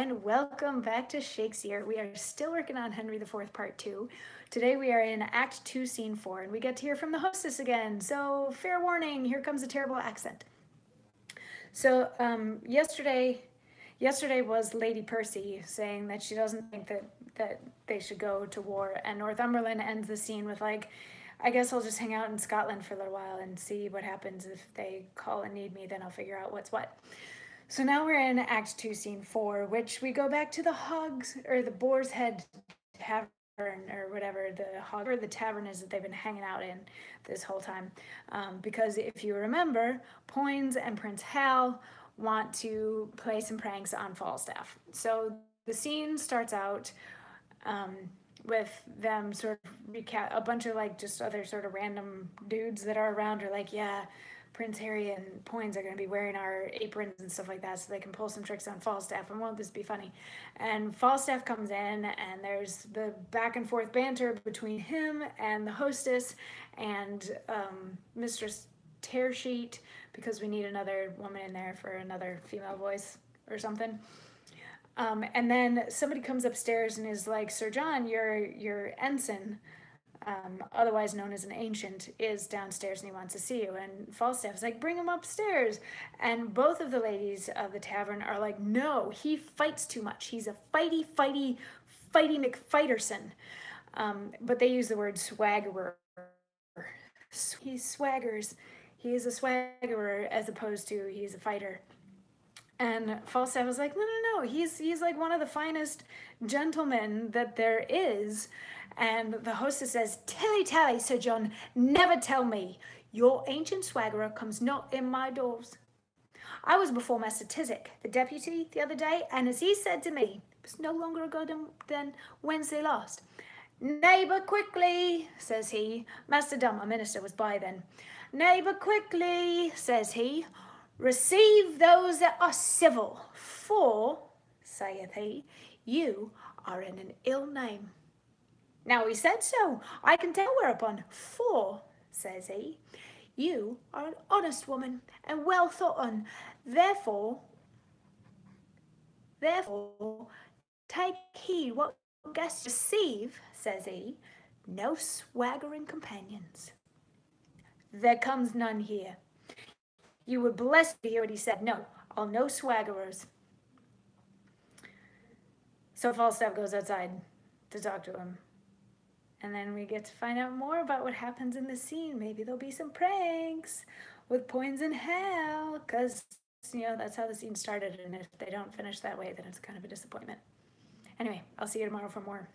and welcome back to Shakesyear. We are still working on Henry IV Part 2. Today we are in Act 2, Scene 4, and we get to hear from the hostess again. So fair warning, here comes a terrible accent. So yesterday was Lady Percy saying that she doesn't think that they should go to war, and Northumberland ends the scene with like, I guess I'll just hang out in Scotland for a little while and see what happens. If they call and need me, then I'll figure out what's what. So now we're in Act 2, Scene 4, which we go back to the Hogs, or the Boar's Head Tavern, or whatever the hog or the tavern is that they've been hanging out in this whole time. Because if you remember, Poins and Prince Hal want to play some pranks on Falstaff. So the scene starts out with them sort of a bunch of like just other sort of random dudes that are around are like, yeah, Prince Harry and Poins are going to be wearing our aprons and stuff like that so they can pull some tricks on Falstaff, and won't this be funny? And Falstaff comes in, and there's the back and forth banter between him and the hostess and Mistress Tearsheet, because we need another woman in there for another female voice or something. And then somebody comes upstairs and is like, Sir John, your ensign, otherwise known as an ancient, is downstairs and he wants to see you. And Falstaff's like, bring him upstairs. And both of the ladies of the tavern are like, no, he fights too much. He's a fighty McFighterson. But they use the word swaggerer. He swaggers. He is a swaggerer as opposed to he's a fighter. And Falstaff was like, no, he's like one of the finest gentlemen that there is. And the hostess says, tally, Sir John, never tell me. Your ancient swaggerer comes not in my doors. I was before Master Tisick, the deputy, the other day, and as he said to me, it was no longer ago than Wednesday last. Neighbour, quickly, says he. Master Dumb, a minister, was by then. Neighbour, quickly, says he. Receive those that are civil, for, saith he, you are in an ill name. Now he said so, I can tell whereupon, for, says he, you are an honest woman, and well thought on, therefore, take heed what guests receive, says he, no swaggering companions. There comes none here. You were blessed to hear what he said. No, I'll no swaggerers. So Falstaff goes outside to talk to him. And then we get to find out more about what happens in the scene. Maybe there'll be some pranks with Poins and Hal, because, you know, that's how the scene started. And if they don't finish that way, then it's kind of a disappointment. Anyway, I'll see you tomorrow for more.